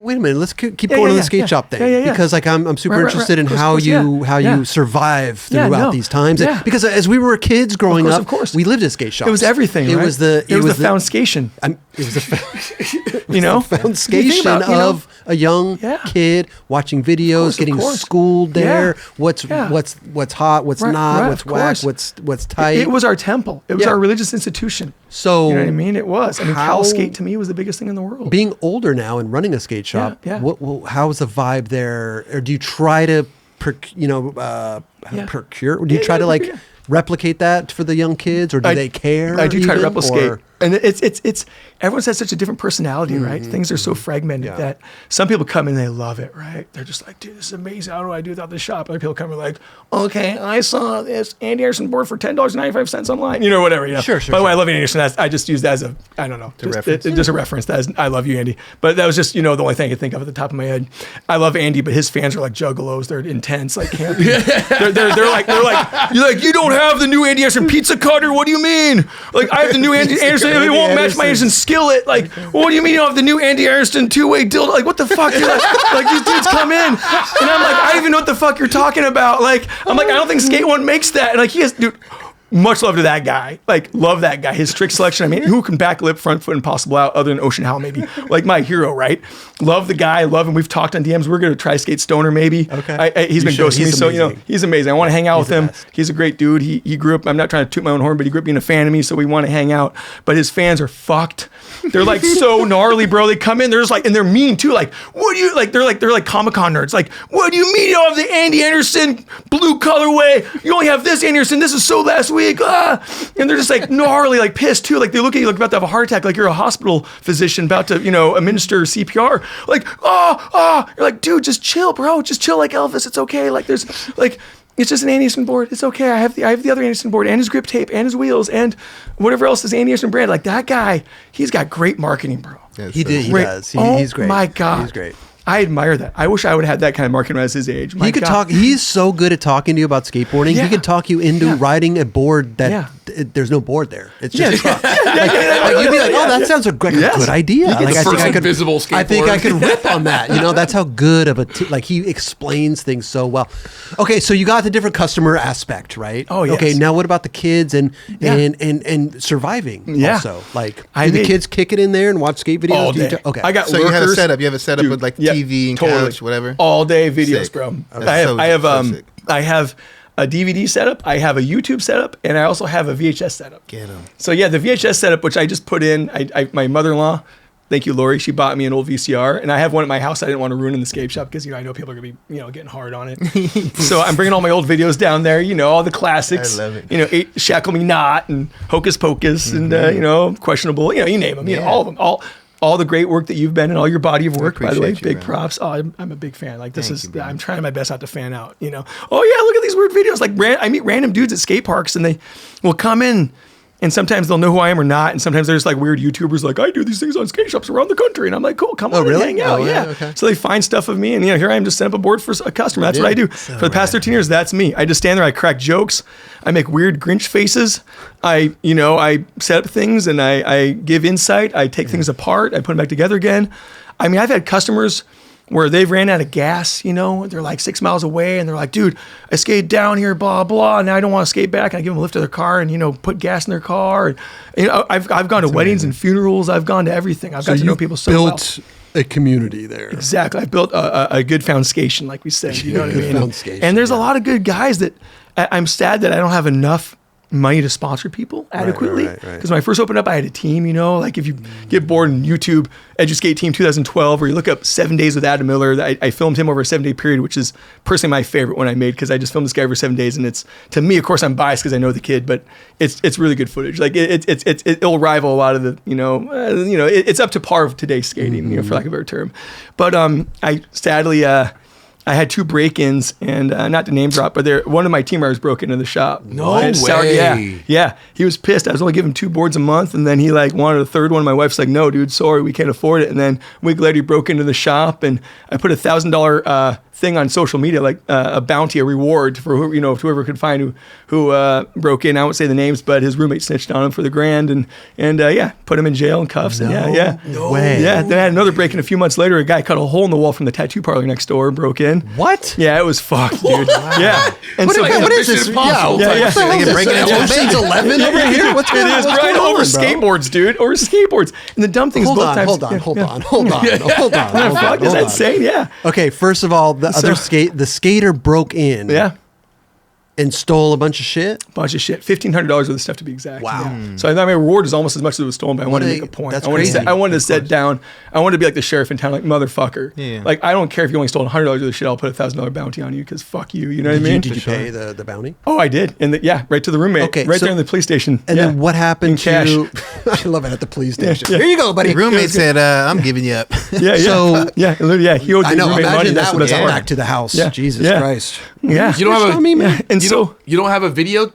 wait a minute, let's keep going on the skate shop thing because like I'm super interested in how you survive throughout these times. Because as we were kids growing up, we lived at skate shops. It was everything. It was the foundation. It was the you know, foundation of a young kid watching videos, getting schooled there. What's hot, what's not, what's whack, what's tight. It was our temple. It was our religious institution. So you know what I mean? It was. I mean, Cal Skate to me was the biggest thing in the world. Being older now and running a skate shop, how's the vibe there? Or do you try to, procure? Or do you try to replicate that for the young kids, or do they care? I do try to replicate. And it's everyone's has such a different personality, right? Things are so fragmented that some people come in and they love it, right? They're just like, dude, this is amazing. How do I do without this shop? Other people come and like, okay, I saw this Andy Anderson board for $10.95 online, whatever. Sure. By the way, I love Andy Anderson. I just used that as I don't know, just a reference. That is, I love you, Andy. But that was just, the only thing I could think of at the top of my head. I love Andy, but his fans are like juggalos. They're intense, like campy. they're like, you're like, you don't have the new Andy Anderson pizza cutter. What do you mean? Like, I have the new Andy Anderson. It won't match my Anderson skillet. Like, what do you mean you don't have the new Andy Anderson two-way dildo? Like, what the fuck? Like these dudes come in, and I'm like, I don't even know what the fuck you're talking about. Like, I'm like, I don't think Skate One makes that. And like, he has, dude. Much love to that guy. Like, love that guy. His trick selection. I mean, who can back lip, front foot, impossible out other than Ocean Howell, maybe? Like, my hero, right? Love the guy. Love him. We've talked on DMs. We're going to try Skate Stoner, maybe. Okay. He's been ghosting me. So, he's amazing. I want to hang out with him. He's a great dude. He grew up, I'm not trying to toot my own horn, but he grew up being a fan of me, so we want to hang out. But his fans are fucked. They're like so gnarly, bro. They come in, they're just like, and they're mean too. Like, what do you, like, they're like Comic-Con nerds. Like, what do you mean you don't have the Andy Anderson blue colorway? You only have this Andy Anderson. This is so last week. And they're just like gnarly, like pissed too. Like they look at you like about to have a heart attack, like you're a hospital physician about to, administer CPR. Like, you're like, dude, just chill, bro. Just chill like Elvis. It's okay. Like there's like, it's just an Andy Anderson board. It's okay. I have the other Andy Anderson board and his grip tape and his wheels and whatever else is Andy Anderson brand. Like that guy, he's got great marketing, bro. Yeah, he does. He's great. My God. He's great. I admire that. I wish I would have had that kind of marketing when I was his age. He could talk. He's so good at talking to you about skateboarding. He could talk you into riding a board that there's no board there. It's just a truck. Like, you'd be like, oh, that sounds like a good idea. Like, I think I could rip on that. That's how good of like he explains things so well. Okay, so you got the different customer aspect, right? Oh, yes. Okay, now what about the kids and surviving also? Like, do the kids kick it in there and watch skate videos? All day. Okay. I got so lurkers. you have a setup. You have a setup with like TV and couch, whatever. All day videos, Sick. bro. Okay. I have a DVD setup, I have a YouTube setup, and I also have a VHS setup. Get them. So yeah, the VHS setup, which I just put in, my mother-in-law, thank you, Lori, she bought me an old VCR, and I have one at my house I didn't want to ruin in the skate shop because I know people are gonna be getting hard on it. So I'm bringing all my old videos down there, all the classics. I love it. Shackle Me Not and Hocus Pocus and Questionable, you name them, all of them, all the great work that you've been in, all your body of work, by the way, big props. Oh, I'm a big fan. Like I'm trying my best not to fan out, Oh yeah, look at these weird videos. Like I meet random dudes at skate parks and they will come in and sometimes they'll know who I am or not. And sometimes there's like weird YouTubers like, I do these things on skate shops around the country. And I'm like, cool, come on and hang out. Okay. So they find stuff of me and here I am just set up a board for a customer. That's what I do. So for the past 13 years, that's me. I just stand there, I crack jokes. I make weird Grinch faces. I set up things and I give insight. I take things apart. I put them back together again. I mean, I've had customers where they've ran out of gas, they're like 6 miles away and they're like, dude, I skated down here, blah, blah, and now I don't want to skate back. And I give them a lift to their car and, put gas in their car. And, I've gone to weddings and funerals. I've gone to everything. I've got to know people so well. Built a community there. Exactly. I built a good foundation, like we said, you know what I mean? And there's a lot of good guys that I'm sad that I don't have enough money to sponsor people adequately. Because when I first opened up, I had a team, like if you get bored in YouTube, Edu-Skate Team 2012, or you look up 7 Days with Adam Miller, I filmed him over a 7-day period, which is personally my favorite one I made because I just filmed this guy over 7 days. And it's, to me, of course, I'm biased because I know the kid, but it's really good footage. Like it'll rival a lot of the, it's up to par of today's skating, for lack of a better term. But I sadly, I had 2 break-ins, and not to name drop, but one of my team members broke into the shop. No way. Yeah. He was pissed. I was only giving 2 boards a month, and then he wanted a third one. My wife's like, "No, dude, sorry, we can't afford it." And then a week later, he broke into the shop, and I put $1,000 thing on social media, like a bounty, a reward for whoever could find who broke in. I won't say the names, but his roommate snitched on him for the grand, and put him in jail in cuffs. No Way. Yeah. Then I had another break in a few months later. A guy cut a hole in the wall from the tattoo parlor next door and broke in. What? Yeah, it was fucked, dude. Wow. Yeah. And what is this? Yeah. Breaking into Ocean's 11 over here? What's going on? Right over skateboards, dude. Over skateboards. And the dumb thing is both times. Hold on. Is that insane? Yeah. Okay, first of all, the skater broke in. Yeah. And stole a bunch of shit? $1,500 worth of stuff to be exact. Wow. Yeah. So I thought my reward was almost as much as it was stolen, but I wanted to make a point. That's crazy. I wanted to sit down. I wanted to be like the sheriff in town, like, motherfucker. Yeah. Like, I don't care if you only stole $100 worth of shit, I'll put $1,000 bounty on you because fuck you. You know what I mean? Did you pay the bounty? Oh, I did. And right to the roommate. Okay. Right there in the police station. And then what happened to... I love it, at the police station. Here you go, buddy. The roommate said, I'm giving you up. Yeah. He owed the roommate money. That would get back to the house. Yeah. Jesus Christ. Yeah. You don't have a... And so... You don't have a video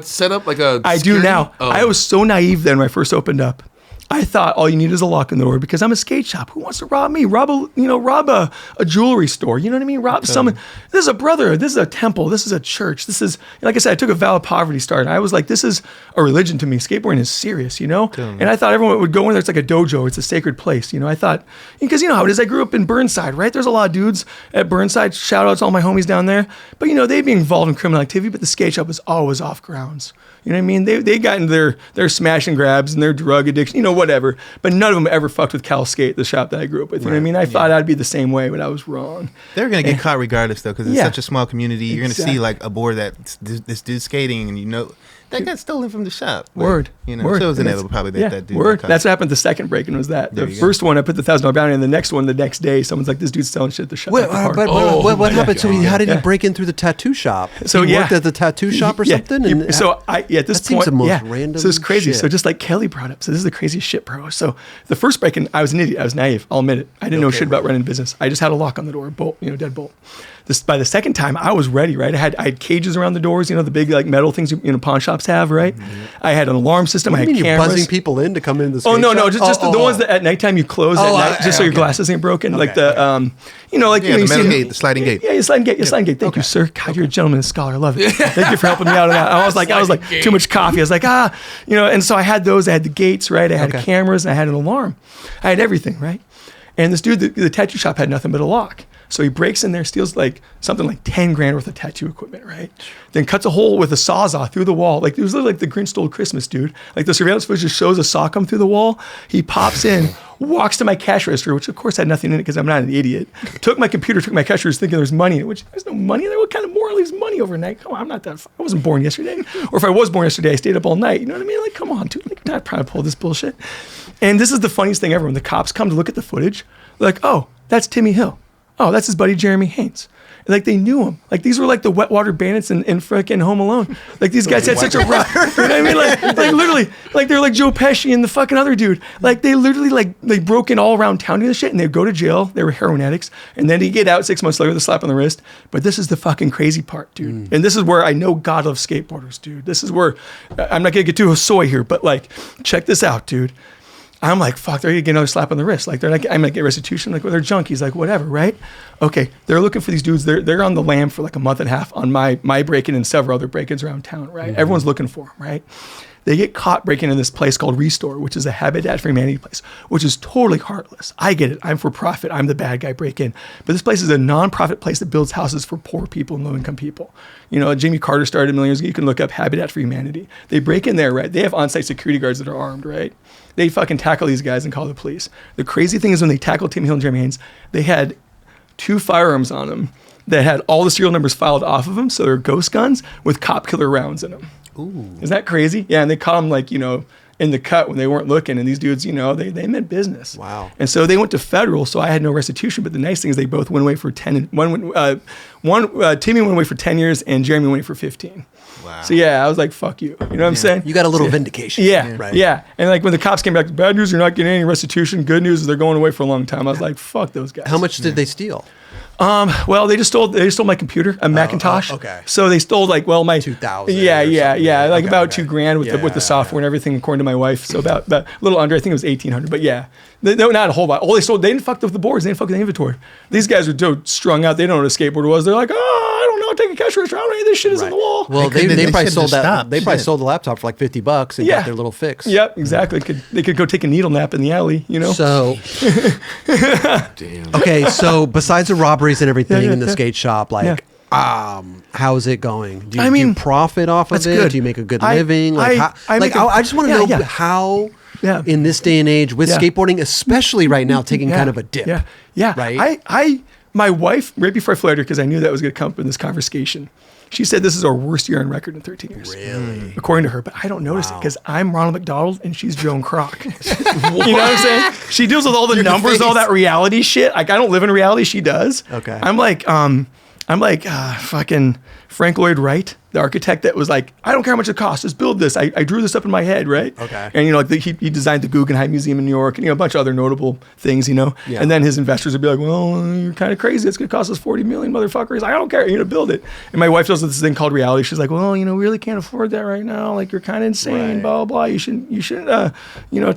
set up, like a... I do now. Oh. I was so naive then when I first opened up. I thought all you need is a lock in the door because I'm a skate shop. Who wants to rob me? Rob a jewelry store. You know what I mean? Rob someone. This is a brother. This is a temple. This is a church. This is, like I said, I took a vow of poverty start. And I was like, this is a religion to me. Skateboarding is serious, you know? And I thought everyone would go in there. It's like a dojo. It's a sacred place. You know, I thought, because you know how it is. I grew up in Burnside, right? There's a lot of dudes at Burnside. Shout out to all my homies down there. But, you know, they'd be involved in criminal activity, but the skate shop was always off grounds. You know what I mean? They got into their smash and grabs and their drug addiction, you know, whatever. But none of them ever fucked with Cal Skate, the shop that I grew up with. You know what I mean? I thought I'd be the same way, but I was wrong. They're going to get caught regardless, though, because it's such a small community. You're going to see, like, a board that this dude's skating, and you know... That got stolen from the shop. Word. You know, so it was inevitable probably that dude. Word. That's what happened the second break-in was that. The first one, I put the $1,000 bounty, and the next one, the next day, someone's like, this dude's selling shit at the shop. What happened? So how did he break in through the tattoo shop? So he worked at the tattoo shop or something? And at this point, seems the most random so it's crazy. shit. So just like Kelly brought up, so this is the craziest shit, bro. So the first break-in, I was an idiot. I was naive. I'll admit it. I didn't know shit about running a business. I just had a lock on the door, bolt, deadbolt. By the second time, I was ready, right? I had cages around the doors, the big like metal things pawn shops have, right? Mm-hmm. I had an alarm system. I had cameras. You're buzzing people in to come in the skate no, shop? just the ones that at nighttime you close at night, just so your glasses ain't broken. Like the, the metal gate, the sliding gate. Yeah, sliding gate. Thank you, sir. God, you're a gentleman and scholar. I love it. Thank you for helping me out on that. I was like too much coffee. I was like, and so I had those. I had the gates, right? I had cameras, and I had an alarm. I had everything, right? And this dude, the tattoo shop had nothing but a lock. So he breaks in there, steals like something like 10 grand worth of tattoo equipment, right? Then cuts a hole with a sawzall through the wall. Like it was literally like the Grinch Stole Christmas, dude. Like the surveillance footage just shows a saw come through the wall. He pops in, walks to my cash register, which of course had nothing in it because I'm not an idiot. Took my computer, took my cash register thinking there's money in it, which there's no money in there. What kind of moron leaves money overnight? Come on, I'm not that, I wasn't born yesterday. Or if I was born yesterday, I stayed up all night. You know what I mean? Like, come on, dude. Like, I'm not trying to pull this bullshit. And this is the funniest thing ever. When the cops come to look at the footage, they're like, oh, that's Timmy Hill. Oh, that's his buddy Jeremy Haynes. Like they knew him. Like these were like the wet water bandits in freaking Home Alone. Like these guys had such a rough, you know what I mean? Like literally, like they're like Joe Pesci and the fucking other dude. Like they literally like they broke in all around town doing this shit and they'd go to jail. They were heroin addicts. And then he'd get out 6 months later with a slap on the wrist. But this is the fucking crazy part, dude. And this is where I know God loves skateboarders, dude. This is where, I'm not gonna get too soy here, but like, check this out, dude. I'm like, fuck, they're gonna get another slap on the wrist. Like they're like, I'm gonna get restitution. Like, well, they're junkies. Like, whatever, right? Okay, they're looking for these dudes. They're on the lam for like a month and a half on my break-in and several other break-ins around town, right? Mm-hmm. Everyone's looking for them, right? They get caught breaking in this place called Restore, which is a Habitat for Humanity place, which is totally heartless. I get it. I'm for profit. I'm the bad guy break-in. But this place is a non-profit place that builds houses for poor people and low-income people. You know, Jimmy Carter started a million years ago. You can look up Habitat for Humanity. They break in there, right? They have on-site security guards that are armed, right? They fucking tackle these guys and call the police. The crazy thing is when they tackled Tim Hill and Jeremy Haynes, they had 2 firearms on them that had all the serial numbers filed off of them. So they're ghost guns with cop killer rounds in them. Ooh. Isn't that crazy? Yeah, and they caught them like, in the cut when they weren't looking. And these dudes, they meant business. Wow. And so they went to federal, so I had no restitution. But the nice thing is they both went away for 10. Timmy went away for 10 years and Jeremy went away for 15. Wow. So yeah, I was like, fuck you. You know what I'm saying? You got a little vindication. Yeah. Right. Yeah. And like when the cops came back, bad news, you're not getting any restitution. Good news is they're going away for a long time. I was like, fuck those guys. How much did they steal? Well, they just stole my computer, a Macintosh. Okay. So they stole my 2,000. Yeah. Like okay, about $2,000 with the software and everything, according to my wife. So about a little under, I think it was 1,800, but yeah. No, not a whole lot. They didn't fuck with the boards. They didn't fuck with the inventory. These guys were so strung out. They don't know what a skateboard was. They're like, I don't know. Take a cash register. I don't know. This shit is on the wall. Well, they probably sold that. They probably sold the laptop for like $50 and got their little fix. Yep, exactly. They could go take a needle nap in the alley, So, damn. Okay, so besides the robberies and everything in the skate shop, like, how's it going? Do you profit off of it? Good. Do you make a good living? I just want to know how. Yeah. In this day and age with skateboarding, especially right now, taking kind of a dip. Yeah. Right. My wife, right before I flew her, because I knew that was going to come up in this conversation, she said this is our worst year on record in 13 years. Really? According to her. But I don't notice it because I'm Ronald McDonald and she's Joan Kroc. You know what I'm saying? She deals with all the numbers, all that reality shit. Like, I don't live in reality. She does. Okay. I'm like fucking Frank Lloyd Wright, the architect that was like, I don't care how much it costs, just build this. I drew this up in my head, right? Okay. And like he designed the Guggenheim Museum in New York and a bunch of other notable things, Yeah. And then his investors would be like, well, you're kind of crazy. It's gonna cost us $40 million, motherfucker. He's like, I don't care, build it. And my wife does this thing called reality. She's like, well, we really can't afford that right now. Like, you're kind of insane, blah, blah, blah. You shouldn't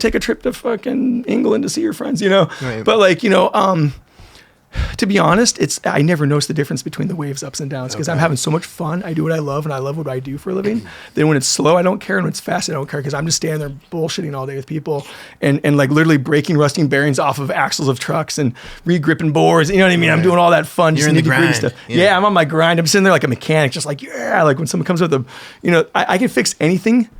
take a trip to fucking England to see your friends, Right. But to be honest, I never notice the difference between the waves, ups and downs, because I'm having so much fun. I do what I love, and I love what I do for a living. Then when it's slow, I don't care, and when it's fast, I don't care, because I'm just standing there bullshitting all day with people and like literally breaking rusting bearings off of axles of trucks and re-gripping boards. You know what I mean? I'm doing all that fun, You're in the grind stuff. Yeah, I'm on my grind. I'm sitting there like a mechanic, just like, like when someone comes with I can fix anything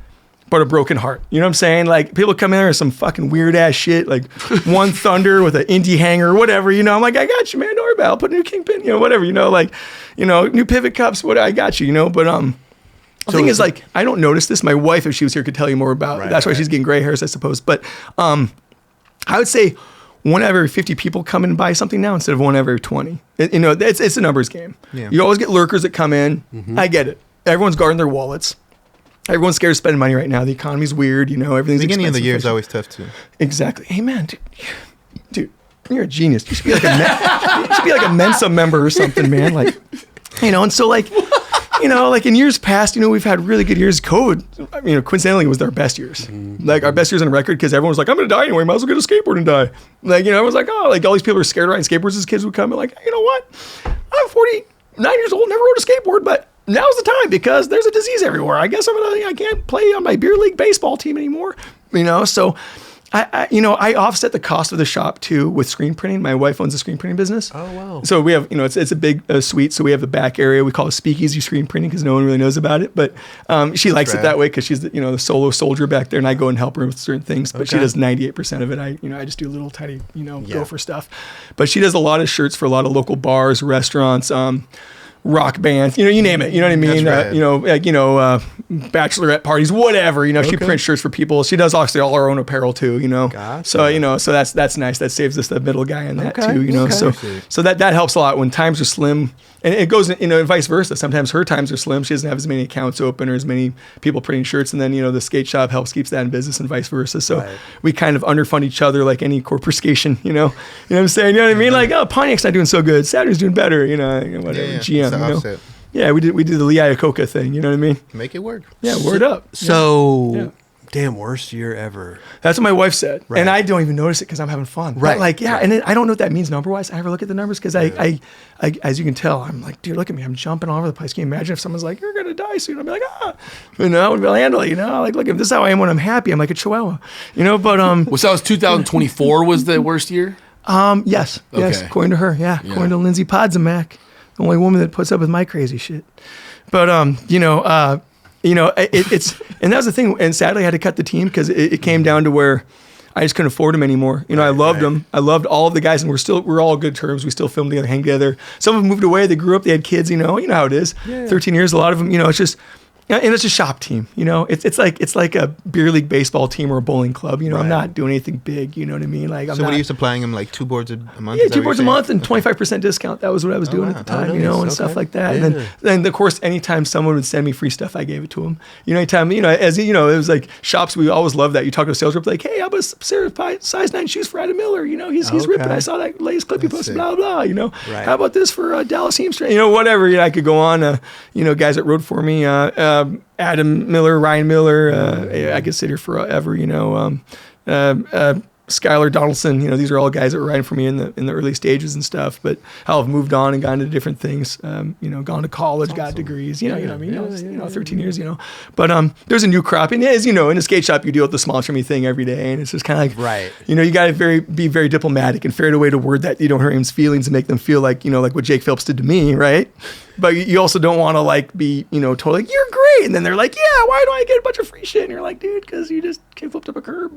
but a broken heart. You know what I'm saying? Like, people come in there with some fucking weird ass shit, like one Thunder with an indie hanger or whatever, I'm like, I got you, man, don't worry about it. I'll put a new kingpin, whatever, new pivot cups, what I got you, but the thing is, like, I don't notice this. My wife, if she was here, could tell you more about it. That's why she's getting gray hairs, I suppose. But I would say 1 out of every 50 people come in and buy something now instead of 1 out of every 20. It's a numbers game. Yeah. You always get lurkers that come in. Mm-hmm. I get it. Everyone's guarding their wallets. Everyone's scared of spending money right now. The economy's weird, everything's beginning of the year is inflation. always tough too. Exactly. Hey man, dude, you're a genius. You should be like a Mensa member or something, man. Like, and so like, like in years past, we've had really good years. COVID, coincidentally, was our best years. Mm-hmm. Like our best years on record, because everyone was like, I'm gonna die anyway. Might as well get a skateboard and die. Like, everyone's like, oh, like all these people are scared of riding skateboards as kids would come and like, you know what? I'm 49 years old, never rode a skateboard, but now's the time because there's a disease everywhere. I guess I can't play on my beer league baseball team anymore. So I offset the cost of the shop too with screen printing. My wife owns a screen printing business. Oh wow! So we have it's a big suite. So we have a back area we call it speakeasy screen printing because no one really knows about it. But she likes it that way because she's the solo soldier back there, and I go and help her with certain things. But she does 98% of it. I just do little tiny go for stuff. But she does a lot of shirts for a lot of local bars, restaurants. Rock bands, you name it, you know what I mean? Bachelorette parties, whatever, she prints shirts for people. She does actually all her own apparel too, Gotcha. So that's nice. That saves us the middle guy in that too, So that helps a lot when times are slim. And it goes, and vice versa. Sometimes her times are slim. She doesn't have as many accounts open or as many people printing shirts. And then, the skate shop helps keeps that in business and vice versa. So we kind of underfund each other like any corporation, You know what I'm saying? You know what I mean? Like, oh, Pontiac's not doing so good. Saturday's doing better, whatever. GM, Yeah, we did the Lee Iacocca thing. You know what I mean? Make it work. Yeah, word up. So, damn, worst year ever. That's what my wife said, and I don't even notice it because I'm having fun. Right. But and then I don't know what that means number wise. I ever look at the numbers because I, as you can tell, I'm like, dude, look at me, I'm jumping all over the place. Can you imagine if someone's like, you're gonna die soon? I'd be like, we'll handle it. Like, look, if this is how I am when I'm happy, I'm like a chihuahua. But well, so that was 2024 was the worst year. Yes, according to her, according to Lindsay Podzamak. The only woman that puts up with my crazy shit. But, it's, and that was the thing. And sadly I had to cut the team because it came down to where I just couldn't afford them anymore. I loved them. I loved all of the guys and we're all good terms. We still film together, hang together. Some of them moved away. They grew up, they had kids, you know how it is. Yeah. 13 years, a lot of them, it's just, and it's a shop team, it's like a beer league baseball team or a bowling club. I'm not doing anything big. You know what I mean? Like, what are you supplying them? Like 2 boards a month? Yeah, 2 boards a month and 25% discount. That was what I was doing at the time, and stuff like that. Yeah. And then of course, anytime someone would send me free stuff, I gave it to them. Anytime, as it was like shops. We always love that. You talk to a sales rep like, hey, how about size 9 shoes for Adam Miller? He's ripping. I saw that latest clip he posted. Blah blah. How about this for Dallas Heemstra? Whatever. I could go on. Guys that rode for me. Adam Miller, Ryan Miller. I could sit here forever, Skylar Donaldson, these are all guys that were riding for me in the early stages and stuff, but I'll have moved on and gone to different things, gone to college, got degrees, 13 years, but there's a new crop, and as in a skate shop, you deal with the sponsor me thing every day, and it's just kind of like, right. You got to be very diplomatic and figure out a way to word that you don't hurt anyone's feelings and make them feel like, like what Jake Phelps did to me, right? But you also don't want to be, totally like, you're great. And then they're like, yeah, why do I get a bunch of free shit? And you're like, dude, because you just flipped up a curb.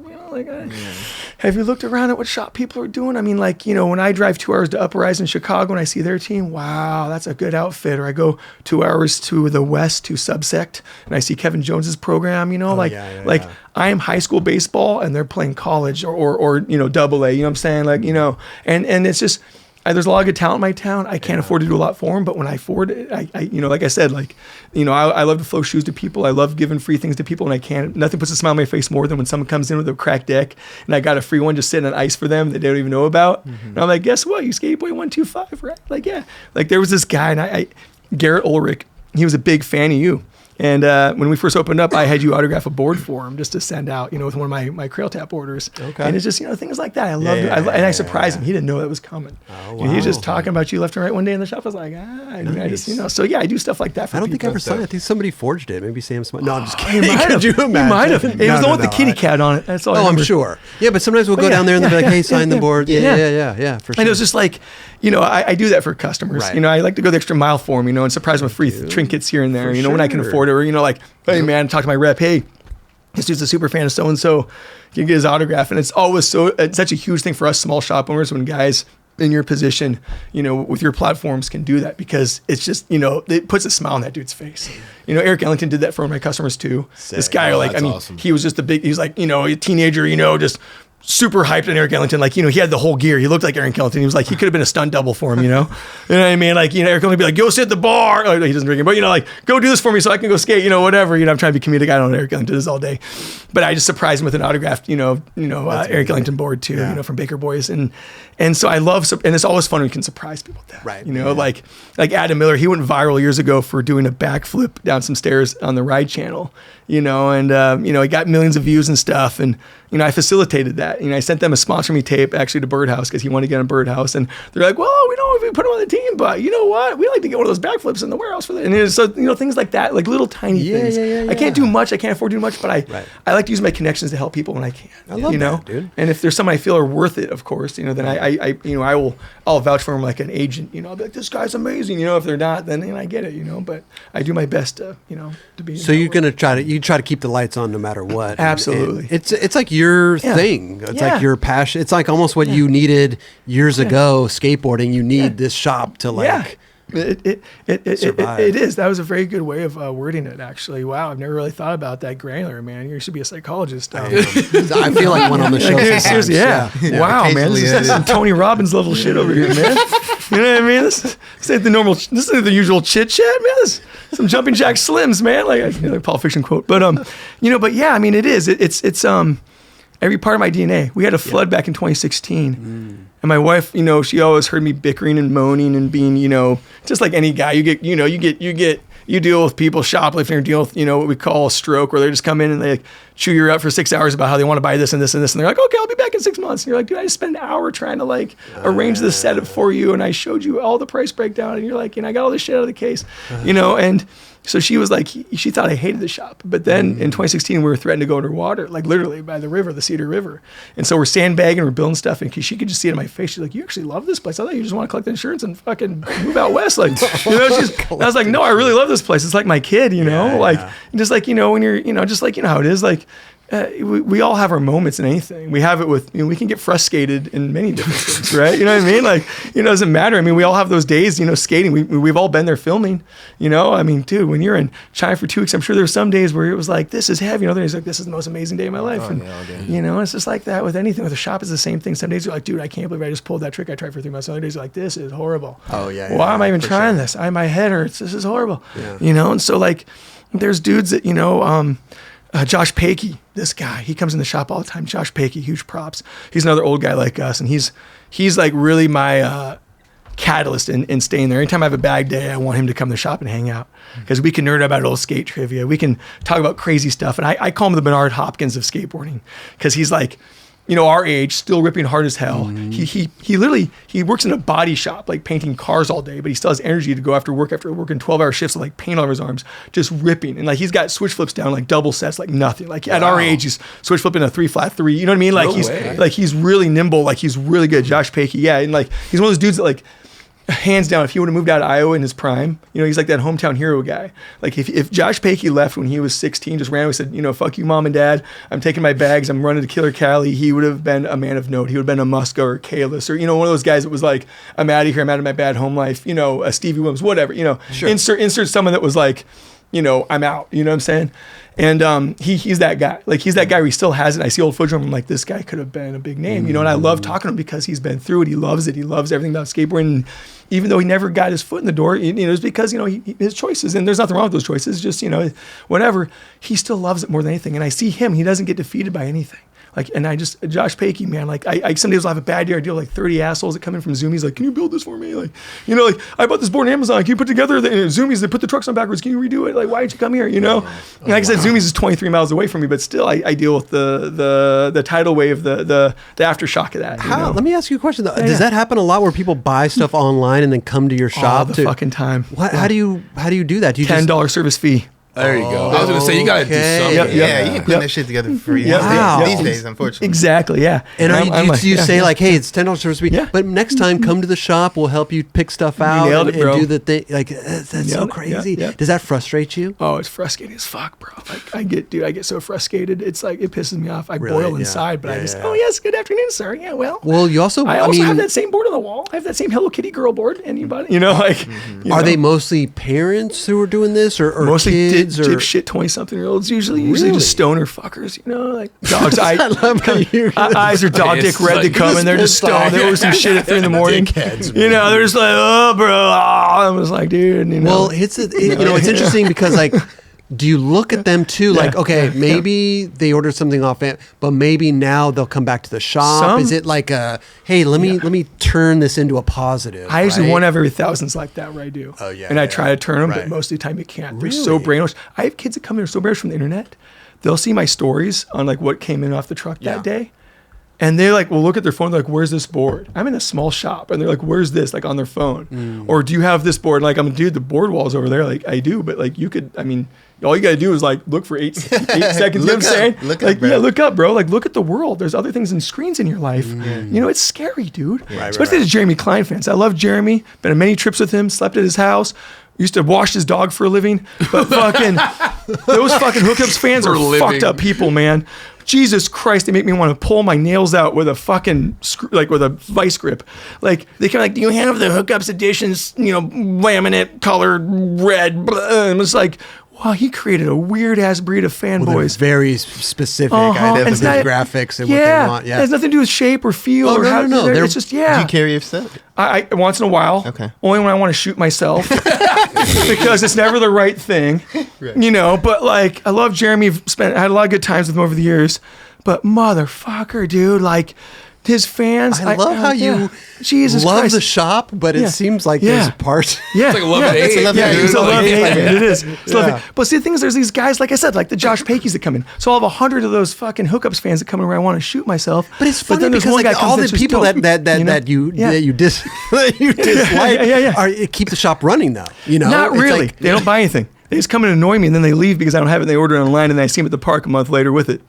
Have you looked around at what shop people are doing? I mean, when I drive 2 hours to Uprise in Chicago and I see their team, wow, that's a good outfit. Or I go 2 hours to the West to Subsect and I see Kevin Jones's program, I am high school baseball and they're playing college or double A, you know what I'm saying? And it's just, there's a lot of good talent in my town. I can't afford to do a lot for them, but when I afford it, I like I said, I love to flow shoes to people. I love giving free things to people, and I can't. Nothing puts a smile on my face more than when someone comes in with a cracked deck, and I got a free one just sitting on ice for them that they don't even know about. Mm-hmm. And I'm like, guess what? You Skateboy 125, right? Yeah. There was this guy, and Garrett Ulrich. He was a big fan of you. And when we first opened up, I had you autograph a board for him just to send out, with one of my Crail Tap orders. Okay. And it's just, things like that. I loved it. And I surprised him. He didn't know that was coming. Oh, wow. And he was just talking about you left and right one day in the shop. I was like, nice. I just, so yeah, I do stuff like that for I don't people. think I ever saw it. I think somebody forged it. Maybe Sam Smith. No, I'm just kidding. Could you imagine? He might have. It was the one with the kitty cat on it. That's all. I'm sure. Yeah, but sometimes we'll go down there and they'll be like, hey, sign the board. Yeah, for sure. And it was just like, I do that for customers. Right. I like to go the extra mile for them, and surprise them with free trinkets here and there, when I can afford it, or, hey man, talk to my rep, hey, this dude's a super fan of so-and-so, you can get his autograph. And it's always it's such a huge thing for us small shop owners when guys in your position, with your platforms can do that, because it's just, it puts a smile on that dude's face. Eric Ellington did that for my customers too. Sick. This guy, awesome. He was just he's like, a teenager, just super hyped on Eric Ellington. He had the whole gear. He looked like Eric Ellington. He was he could have been a stunt double for him, You know what I mean? Eric Ellington would be like, go sit at the bar. Oh, he doesn't drink it, but go do this for me so I can go skate, whatever. I'm trying to be comedic. I don't know Eric Ellington does all day. But I just surprised him with an autographed, Eric Ellington board too, from Baker Boys. And so I love, and it's always fun when you can surprise people with that. Right. Like Adam Miller, he went viral years ago for doing a backflip down some stairs on the Ride Channel, he got millions of views and stuff. And, I facilitated that. I sent them a sponsor me tape actually to Birdhouse because he wanted to get on Birdhouse. And they're like, well, we don't know if we put him on the team, but you know what? We like to get one of those backflips in the warehouse for that. And so, things like that, like little tiny things. I can't do much. I can't afford to do much, but I like to use my connections to help people when I can. I love that, dude. And if there's someone I feel are worth it, of course, then I'll vouch for them like an agent, I'll be like, this guy's amazing. If they're not, then I get it, but I do my best to, to be. So you're going to try to keep the lights on no matter what. Absolutely. And it's like your thing. It's like your passion. It's like almost what you needed years ago, skateboarding. You need this shop to survive. It is. That was a very good way of wording it, actually. Wow, I've never really thought about that granular, man. You should be a psychologist. I feel like one on the show. Seriously, wow, man. This is some Tony Robbins level shit over here, man. You know what I mean? This ain't the normal. This ain't the usual chit chat, man. This is some Jumping Jack Slims, man. Like Pulp Fiction quote. But But yeah, I mean, it is. It's every part of my DNA. We had a flood back in 2016. And my wife, she always heard me bickering and moaning and being, just like any guy, you deal with people shoplifting or deal with, what we call a stroke, where they just come in and they chew you up for 6 hours about how they want to buy this and this and this. And they're like, okay, I'll be back in 6 months. And you're like, dude, I just spent an hour trying to arrange this setup for you. And I showed you all the price breakdown. And you're like, I got all this shit out of the case, and so she was like, she thought I hated the shop. But then in 2016, we were threatened to go underwater, literally by the river, the Cedar River. And so we're sandbagging, we're building stuff, and she could just see it in my face. She's like, you actually love this place. I thought you just want to collect insurance and fucking move out west. I was like, no, I really love this place. It's like my kid, just like, when you're, just like, how it is. We all have our moments in anything. We have it with, we can get frustrated in many different things, right? You know what I mean? It doesn't matter. I mean, we all have those days, skating. We've all been there filming, I mean, dude, when you're in China for 2 weeks, I'm sure there's some days where it was like, this is heavy. Other days like, this is the most amazing day of my life. It's just like that with anything. With a shop, it's the same thing. Some days you're like, dude, I can't believe I just pulled that trick I tried for 3 months. Other days you're like, this is horrible. Why am I even trying this? My head hurts. This is horrible. And so there's dudes that, Josh Pakey, this guy, he comes in the shop all the time. Josh Pakey, huge props. He's another old guy like us, and he's really my catalyst in staying there. Anytime I have a bad day, I want him to come to the shop and hang out because we can nerd about old skate trivia. We can talk about crazy stuff. And I call him the Bernard Hopkins of skateboarding because he's like, our age, still ripping hard as hell. He literally works in a body shop, like painting cars all day, but he still has energy to go after working 12-hour shifts with like paint all over his arms, just ripping. And like he's got switch flips down like double sets, like nothing. Like at our age, he's switch flipping a 3-flat-3. You know what I mean? Like he's really nimble. Like he's really good. Josh Pakey, yeah, and like he's one of those dudes that like. Hands down, if he would have moved out of Iowa in his prime, he's like that hometown hero guy. Like if Josh Pakey left when he was 16, just randomly said, fuck you, mom and dad, I'm taking my bags, I'm running to Killer Cali, he would have been a man of note. He would have been a Muska or Kalis or, one of those guys that was like, I'm out of here, I'm out of my bad home life, a Stevie Williams, whatever, Sure. Insert someone that was like, I'm out, you know what I'm saying? And he's that guy. Like he's that guy where he still has it. I see old footage of him, I'm like, this guy could have been a big name, and I love talking to him because he's been through it. He loves it. He loves everything about skateboarding. And even though he never got his foot in the door, it's because, his choices, and there's nothing wrong with those choices, just, whatever, he still loves it more than anything. And I see him, he doesn't get defeated by anything. Like, and Josh Pakey, man, like I some days I'll have a bad year. I deal with like 30 assholes that come in from Zoomies. Like, can you build this for me? Like, like I bought this board on Amazon. Can you put together the Zoomies? They put the trucks on backwards. Can you redo it? Like, why did you come here? And like I said, Zoomies is 23 miles away from me, but still I deal with the tidal wave, the aftershock of that. Let me ask you a question though. Does that happen a lot where people buy stuff online and then come to your shop? All the fucking time. How do you do that? Do you $10 service fee? There you go. I was going to say, you got to do something. Yeah, you can put that shit together for free these days, unfortunately. Exactly, yeah. And do you say like, hey, it's $10 service fee, but next time come to the shop, we'll help you pick stuff out and do the thing. Like, that's so crazy. Does that frustrate you? Oh, it's frustrating as fuck, bro. Like, I get so frustrated. It's like, it pisses me off. I boil inside, but I just, oh, yes, good afternoon, sir. Yeah, well. Well, you also, I have that same board on the wall. I have that same Hello Kitty girl board. Anybody, Are they mostly parents who are doing this or mostly kids? Dipshit 20-something-year-olds, usually just stoner fuckers, like dogs. I love how eyes are dog dick red to come, and they're just stoned. There was some shit at 3 in the morning. They're just like, oh, bro. I was like, dude. Well, it's interesting because like. Do you look at them too? Like, okay, maybe they ordered something off it, but maybe now they'll come back to the shop. Is it like hey, let me turn this into a positive? I usually one every thousands like that where I do. Oh yeah. And I try to turn them, but most of the time you can't. They're so brainwashed. I have kids that come in, they're so brainwashed from the internet. They'll see my stories on like what came in off the truck that day. And they're like, well, look at their phone. They're like, where's this board? I'm in a small shop. And they're like, where's this? Like on their phone. Or do you have this board? Like, I'm dude, the board wall's over there. Like, I do. But like, you could, all you got to do is like, look for 8 seconds. You know what I'm saying? Look up, bro. Like, look at the world. There's other things and screens in your life. It's scary, dude. Especially the Jeremy Klein fans. I love Jeremy. Been on many trips with him. Slept at his house. Used to wash his dog for a living. But fucking, those fucking Hookups fans are fucked up people, man. Jesus Christ, they make me want to pull my nails out with a fucking with a vice grip. Like they kind of like, do you have the Hookups editions, laminate colored red? Blah. And it's like, wow, he created a weird ass breed of fanboys. Very specific graphics and what they want. Yeah, it has nothing to do with shape or feel or how. No. It's just Do you carry your stuff? I once in a while. Okay. Only when I want to shoot myself. Because it's never the right thing, but like I love Jeremy. I had a lot of good times with him over the years, but motherfucker, dude, like his fans. I love how you Jesus love Christ. the shop, but it seems like there's parts. Yeah, it's like a love-hate. It's a love-hate. It is. But see, the thing is, there's these guys, like I said, like the Josh Pakeys that come in. So I'll have 100 of those fucking Hookups fans that come in where I want to shoot myself. But it's funny because like all the people that you dislike keep the shop running though. Not really. They don't buy anything. They just come in and annoy me, and then they leave because I don't have it. And they order it online, and then I see them at the park a month later with it.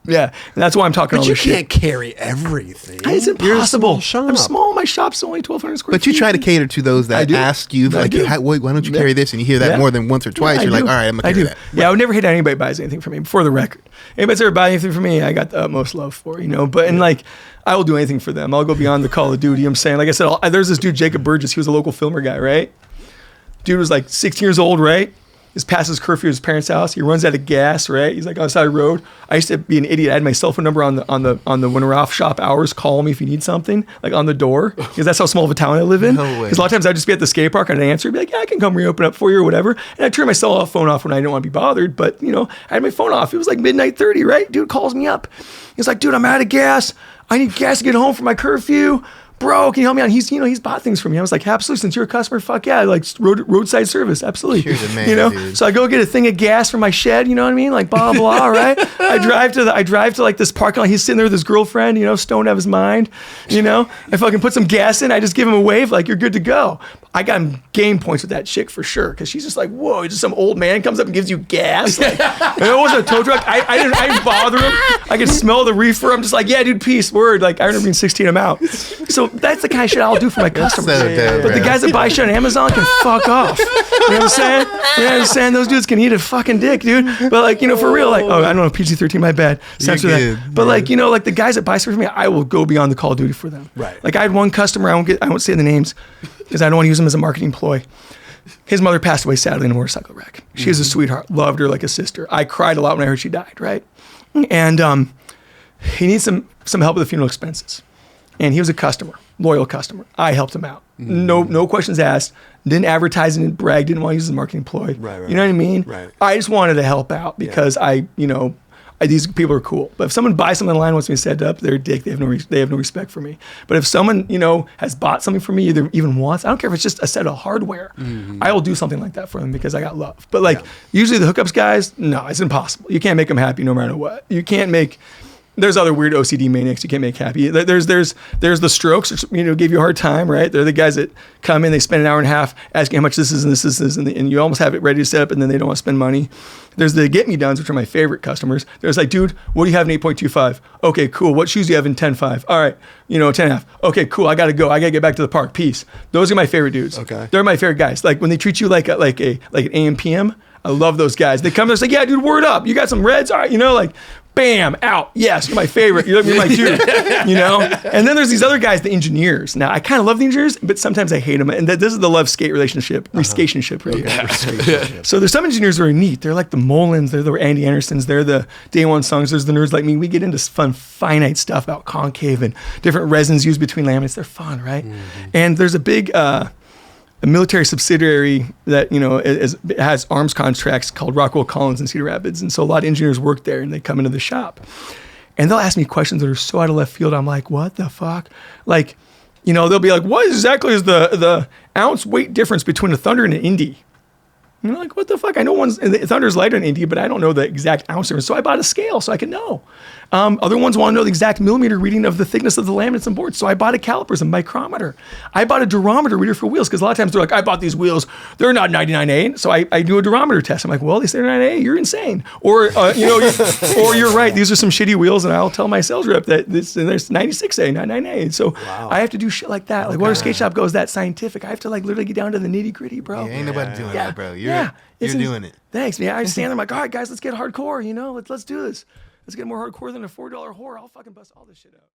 Yeah, and that's why I'm talking all this shit. But you can't carry everything. It's impossible. You're a small shop. I'm small. My shop's only 1,200 square feet. But you try to cater to those that ask you, like, why don't you carry this? And you hear that more than once or twice. You're like, all right, I'm going to carry that. Yeah, I would never hate anybody buys anything from me, before the record. Anybody's ever buy anything from me, I got the utmost love for, But, and like, I will do anything for them. I'll go beyond the Call of Duty. I'm saying, like I said, there's this dude, Jacob Burgess. He was a local filmer guy, right? Dude was like 16 years old, right? Just passes curfew at his parents' house. He runs out of gas, right? He's like on the side of the road. I used to be an idiot. I had my cell phone number on the when we're off shop hours. Call me if you need something, like on the door, because that's how small of a town I live in. Because a lot of times I'd just be at the skate park and I'd answer, be like, yeah, I can come reopen up for you or whatever. And I turn my cell phone off when I don't want to be bothered. But I had my phone off. It was like midnight 30, right? Dude calls me up. He's like, dude, I'm out of gas. I need gas to get home for my curfew. bro, can you help me out? He's bought things for me. I was like, absolutely. Since you're a customer, fuck yeah, like roadside service, absolutely. You're the man, dude. So I go get a thing of gas for my shed. You know what I mean? Like blah blah. Right? I drive to like this parking lot. He's sitting there with his girlfriend. Stoned out of his mind. I fucking put some gas in. I just give him a wave, like you're good to go. I got him game points with that chick for sure, because she's just like, whoa, just some old man comes up and gives you gas. Like, and it wasn't a tow truck. I didn't bother him. I could smell the reefer. I'm just like, yeah, dude, peace, word. Like, I remember being 16, I'm out. So that's the kind of shit I'll do for my customers. But the guys that buy shit on Amazon can fuck off. You know what I'm saying? You know what I'm saying? Those dudes can eat a fucking dick, dude. But like, for real, like, I don't know, PG-13, my bad. Censor that. But like, like the guys that buy stuff from me, I will go beyond the Call of Duty for them. Right. Like I had one customer, I won't say the names because I don't want to use them as a marketing ploy. His mother passed away sadly in a motorcycle wreck. She was a sweetheart, loved her like a sister. I cried a lot when I heard she died, right? And he needs some help with the funeral expenses. And he was a customer, loyal customer. I helped him out. No questions asked. Didn't advertise and didn't brag, didn't want to use it as a marketing ploy. Right. You know what I mean? Right. I just wanted to help out because these people are cool. But if someone buys something online and wants me to set it up, they're a dick. They have no respect for me. But if someone, has bought something for me, either even wants, I don't care if it's just a set of hardware, I will do something like that for them because I got love. But usually the hookups guys, no, it's impossible. You can't make them happy no matter what. You can't make. There's other weird OCD maniacs you can't make happy. There's the strokes, which, give you a hard time, right? They're the guys that come in, they spend an hour and a half asking how much this is and this is, and you almost have it ready to set up, and then they don't want to spend money. There's the get me dones, which are my favorite customers. There's like, dude, what do you have in 8.25? Okay, coan. What shoes do you have in 10.5? All right, 10.5. Okay, cool. I gotta go. I gotta get back to the park. Peace. Those are my favorite dudes. Okay. They're my favorite guys. Like when they treat you like an AM PM. I love those guys. They come there and say, yeah, dude, word up. You got some reds? All right, bam, out. Yes, you're my favorite. You're my dude, And then there's these other guys, the engineers. Now, I kind of love the engineers, but sometimes I hate them. And this is the love-skate relationship, skationship right here. So there's some engineers that are neat. They're like the Molins. They're the Andy Andersons. They're the Day One Songs. There's the nerds like me. We get into fun, finite stuff about concave and different resins used between laminates. They're fun, right? And there's a big... a military subsidiary that has arms contracts called Rockwell Collins in Cedar Rapids, and so a lot of engineers work there, and they come into the shop, and they'll ask me questions that are so out of left field. I'm like, what the fuck? Like, they'll be like, what exactly is the ounce weight difference between a Thunder and an Indy? And I'm like, what the fuck? I know the Thunder's lighter than Indy, but I don't know the exact ounce difference. So I bought a scale so I can know. Other ones want to know the exact millimeter reading of the thickness of the laminates and boards. So I bought a calipers and micrometer. I bought a durometer reader for wheels because a lot of times they're like, I bought these wheels. They're not 99A. So I do a durometer test. I'm like, well, they say they're 99A. You're insane. Or, or you're right. These are some shitty wheels. And I'll tell my sales rep that there's 96A, not 99A. So I have to do shit like that. Like where a skate shop goes that scientific. I have to literally get down to the nitty gritty, bro. Yeah, ain't nobody doing that, bro. You're doing it. Thanks, man. I stand there, I'm like, all right, guys, let's get hardcore, let's do this. Let's get more hardcore than a $4 whore. I'll fucking bust all this shit out.